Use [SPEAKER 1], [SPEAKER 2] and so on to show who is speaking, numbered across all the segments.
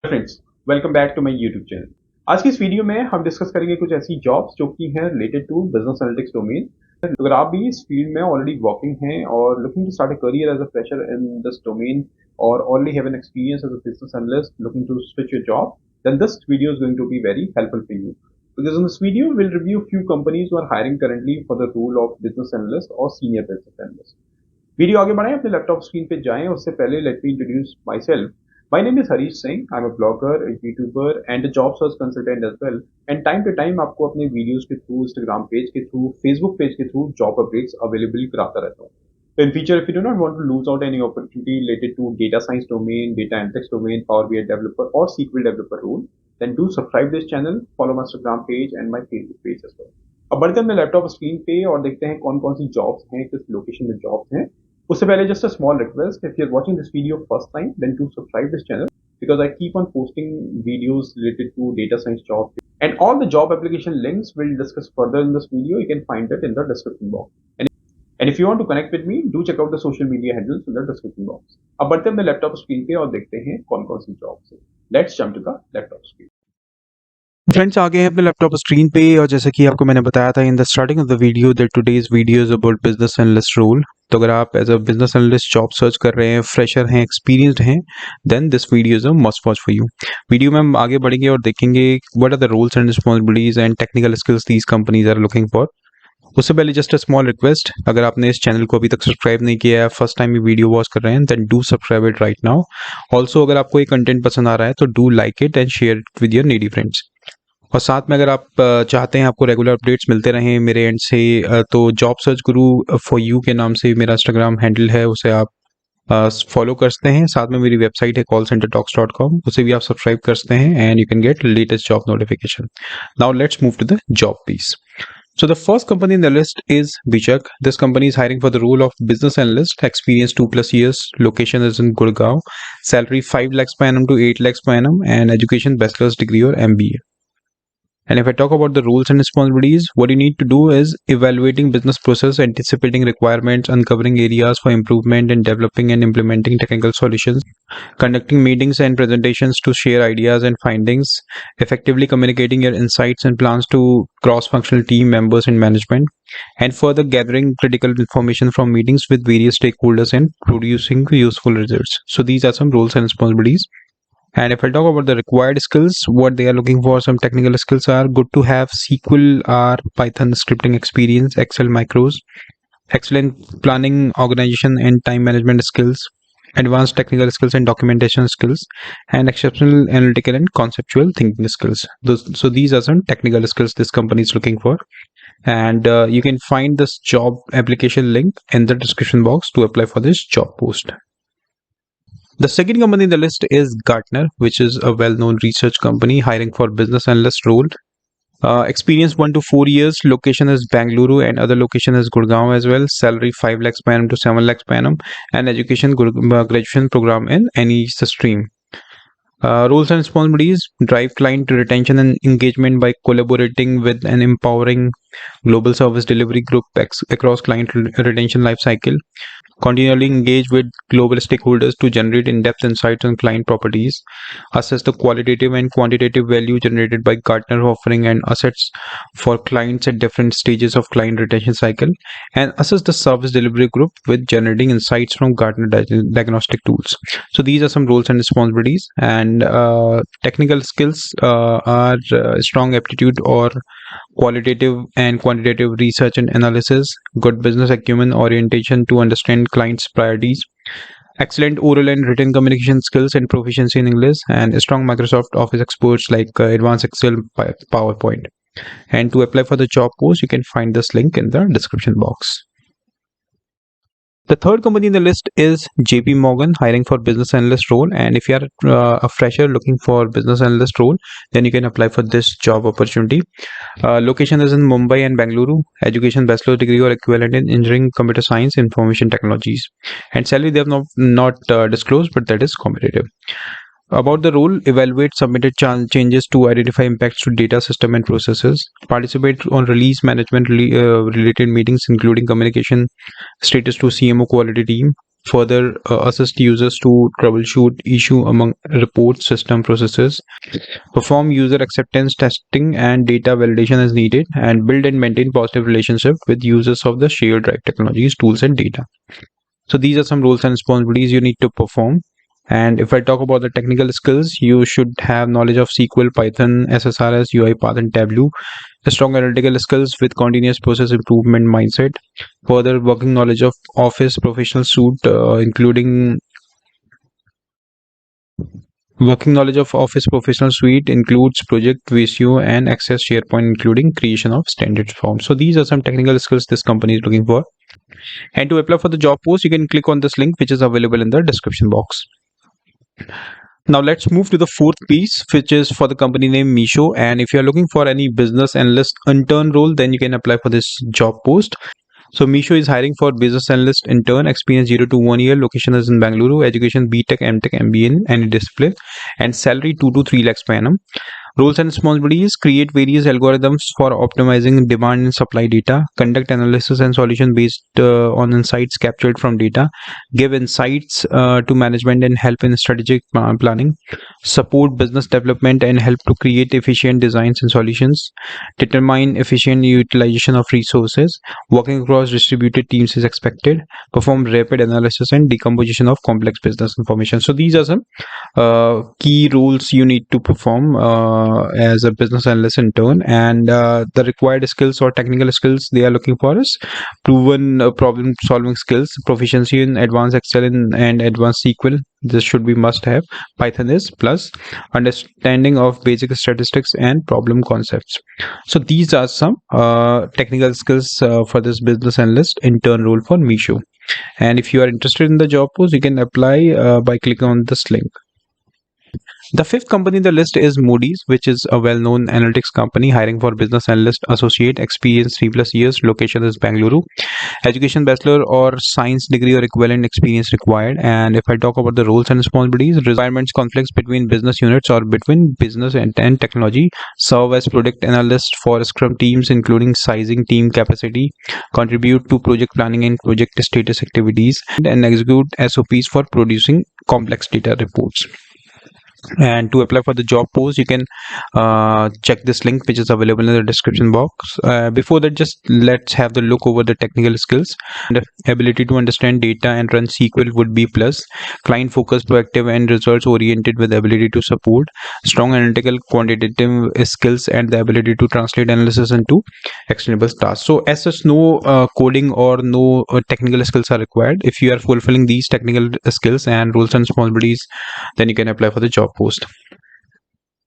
[SPEAKER 1] Friends, welcome back to my YouTube channel. आज की इस वीडियो में हम डिस्कस करेंगे कुछ ऐसी जॉब्स जो कि हैं related to business analytics domain. अगर आप भी इस फील्ड में ऑलरेडी वर्किंग हैं और looking to start a career as a fresher in this domain और already have an experience as a business analyst looking to switch your job, then this video is going to be very helpful for you. Because in this video, we'll review few companies who are hiring currently for the role of business analyst or senior business analyst. Video आगे बढ़ाएं, अपने laptop screen पे जाएं। उससे पहले let me introduce my self. My name is Harish Singh. I'm a blogger, a YouTuber, and a job search consultant as well. And time to time आपको अपने videos के थ्रू, Instagram पेज के through, Facebook page के through job updates available कराता रहता हूँ. So in future, if you do not want to lose out any opportunity related to data science domain, data analytics domain, Power BI developer, or SQL developer role, then do subscribe this channel, follow my Instagram page and my Facebook page as well. अब बढ़ते हैं अपने laptop screen पे और देखते हैं कौन कौन सी जॉब्स हैं, किस लोकेशन में जॉब्स हैं। उससे पहले just a small request, if you are watching this video first time then do subscribe this channel because I keep on posting videos related to data science jobs, and all the job application links we'll discuss further in this video. You can find it in the description box, and if you want to connect with me, do check out the social media handles in the description box. अब बढ़ते हैं अपने laptop screen पे और देखते हैं कौन कौन सी जॉब्स हैं। Let's jump to the laptop screen.
[SPEAKER 2] Friends, आ गए हैं अपने लैपटॉप स्क्रीन पे और जैसे कि आपको मैंने बताया था in the starting of the video that today's video is about business analyst role. तो अगर आप as a business analyst job search कर रहे हैं, फ्रेशर हैं, एक्सपीरियंस्ड हैं, then this video is a must watch for you. Video में हम आगे बढ़ेंगे और देखेंगे what are the roles and responsibilities and technical skills these companies are looking for. उससे पहले जस्ट अ स्मॉल रिक्वेस्ट, अगर आपने इस चैनल को अभी तक सब्सक्राइब नहीं किया है, फर्स्ट टाइम ये वीडियो वॉच कर रहे हैं, then do subscribe it right now. Also अगर आपको ये कंटेंट पसंद आ रहा है तो do like it and share it with your needy friends. और साथ में अगर आप चाहते हैं आपको रेगुलर अपडेट्स मिलते रहें मेरे एंड से, तो job search Guru for you के नाम से मेरा इंस्टाग्राम हैंडल है, उसे आप फॉलो कर सकते हैं। साथ में मेरी वेबसाइट है callcentertalks.com, उसे भी आप सब्सक्राइब कर सकते हैं and you can get latest job notification. Now let's move to the job piece. So the first company in the list is BIJAK. This company is hiring for the role of business analyst, experience 2+ years, location is in Gurgaon, salary 5 lakhs per annum to 8 lakhs per annum, and education bachelor's degree or MBA. And if I talk about the roles and responsibilities, what you need to do is evaluating business process, anticipating requirements, uncovering areas for improvement, and developing and implementing technical solutions, conducting meetings and presentations to share ideas and findings, effectively communicating your insights and plans to cross-functional team members and management, and further gathering critical information from meetings with various stakeholders and producing useful results. So these are some roles and responsibilities. And if I talk about the required skills, what they are looking for, some technical skills are good to have SQL or Python scripting experience, Excel macros, excellent planning, organization and time management skills, advanced technical skills and documentation skills, and exceptional analytical and conceptual thinking skills. So these are some technical skills this company is looking for. And you can find this job application link in the description box to apply for this job post. The second company in the list is Gartner, which is a well-known research company hiring for business analyst role. Experience 1 to 4 years. Location is Bangalore and other location is Gurgaon as well. Salary 5 lakhs per annum to 7 lakhs per annum, and education graduation program in any stream. Roles and responsibilities: drive client retention and engagement by collaborating with an empowering global service delivery group across client retention lifecycle. Continually engage with global stakeholders to generate in-depth insights on client properties, assess the qualitative and quantitative value generated by Gartner offering and assets for clients at different stages of client retention cycle, and assess the service delivery group with generating insights from Gartner diagnostic tools. So these are some roles and responsibilities. And technical skills are strong aptitude or qualitative and quantitative research and analysis, good business acumen, orientation to understand clients' priorities, excellent oral and written communication skills and proficiency in English, and strong Microsoft Office experts like advanced Excel, PowerPoint. And to apply for the job post, you can find this link in the description box. The third company in the list is JP Morgan, hiring for business analyst role. And if you are a fresher looking for business analyst role, then you can apply for this job opportunity. Location is in Mumbai and Bangalore. Education bachelor's degree or equivalent in engineering, computer science, information technologies. And salary they have not disclosed, but that is competitive. About the role: evaluate submitted changes to identify impacts to data system and processes, participate on release management related meetings including communication status to CMO quality team, further assist users to troubleshoot issue among report system processes, perform user acceptance testing and data validation as needed, and build and maintain positive relationship with users of the shared drive technologies, tools, and data. So these are some roles and responsibilities you need to perform. And if I talk about the technical skills, you should have knowledge of SQL, Python, SSRS, UiPath, and Tableau. A strong analytical skills with continuous process improvement mindset. Further, working knowledge of Office professional suite, including working knowledge of Office professional suite includes Project, Visio, and Access SharePoint, including creation of standard forms. So these are some technical skills this company is looking for. And to apply for the job post, you can click on this link, which is available in the description box. Now let's move to the fourth piece, which is for the company name Misho. And if you're looking for any business analyst intern role, then you can apply for this job post. So Misho is hiring for business analyst intern, experience 0 to 1 year, location is in Bangalore, education BTech, MTech, MBA in any discipline, and salary 2 to 3 lakhs per annum. Roles and responsibilities: create various algorithms for optimizing demand and supply data, conduct analysis and solution based on insights captured from data, give insights to management and help in strategic planning, support business development and help to create efficient designs and solutions, determine efficient utilization of resources, working across distributed teams is expected, perform rapid analysis and decomposition of complex business information. So these are some key roles you need to perform as a business analyst intern, and the required skills or technical skills they are looking for is proven problem solving skills, proficiency in advanced Excel and advanced SQL. This should be must have. Python is plus, understanding of basic statistics and problem concepts. So these are some technical skills for this business analyst intern role for Misho. And if you are interested in the job post, you can apply by clicking on this link. The fifth company in the list is Moody's, which is a well-known analytics company hiring for business analyst associate, experience 3+ years, location is Bangalore, education bachelor or science degree or equivalent experience required. And if I talk about the roles and responsibilities, requirements: conflicts between business units or between business and technology, serve as product analyst for Scrum teams, including sizing team capacity, contribute to project planning and project status activities, and execute SOPs for producing complex data reports. And to apply for the job post, you can check this link, which is available in the description box. Before that, just let's have the look over the technical skills. And ability to understand data and run SQL would be plus. Client focused, proactive and results oriented with ability to support. Strong analytical quantitative skills and the ability to translate analysis into actionable tasks. So as such, no coding or no technical skills are required. If you are fulfilling these technical skills and roles and responsibilities, then you can apply for the job post.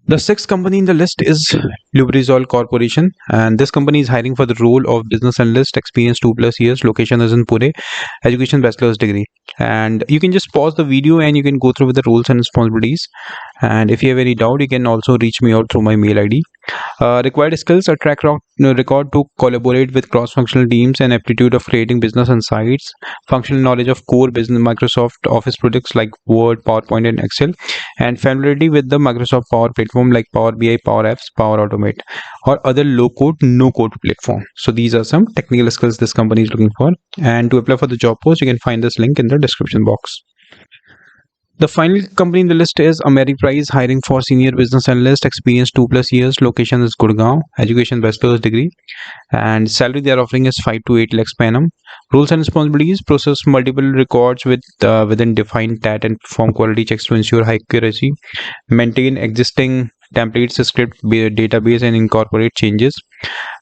[SPEAKER 2] The sixth company in the list is Luol Corporation, and this company is hiring for the role of business analyst, experience 2+ years, location is in Pune, education bachelor's degree. And you can just pause the video and you can go through with the roles and responsibilities. And if you have any doubt, you can also reach me out through my mail ID. Required skills: a track record to collaborate with cross-functional teams and aptitude of creating business insights, functional knowledge of core business Microsoft Office products like Word, PowerPoint, and Excel, and familiarity with the Microsoft Power Platform like Power BI, Power Apps, Power Automate, or other low-code, no-code platform. So these are some technical skills this company is looking for. And to apply for the job post, you can find this link in the description box. The final company in the list is Amerprice, hiring for senior business analyst, experience 2+ years, location is Gurgaon, education bachelor's degree, and salary they are offering is 5 to 8 lakhs per annum. Roles and responsibilities: process multiple records within defined TAT and perform quality checks to ensure high accuracy, maintain existing templates, script database and incorporate changes,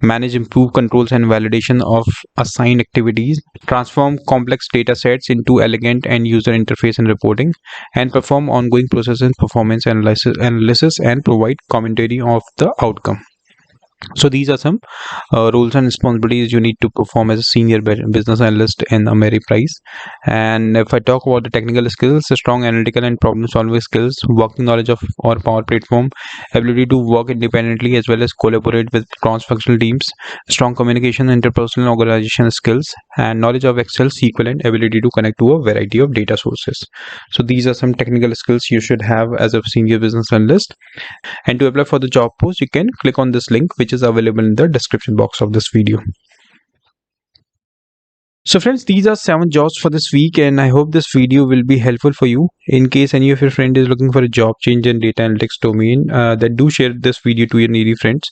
[SPEAKER 2] manage, improve controls and validation of assigned activities, transform complex data sets into elegant and user interface and reporting, and perform ongoing process and performance analysis and provide commentary of the outcome. So these are some roles and responsibilities you need to perform as a senior business analyst in Amerprice. And if I talk about the technical skills, strong analytical and problem solving skills, working knowledge of or Power Platform, ability to work independently as well as collaborate with cross-functional teams, strong communication, interpersonal organization skills, and knowledge of Excel, SQL, and ability to connect to a variety of data sources. So these are some technical skills you should have as a senior business analyst. And to apply for the job post, you can click on this link, which is available in the description box of this video. So friends, these are 7 jobs for this week, and I hope this video will be helpful for you. In case any of your friend is looking for a job change in data analytics domain, then do share this video to your needy friends.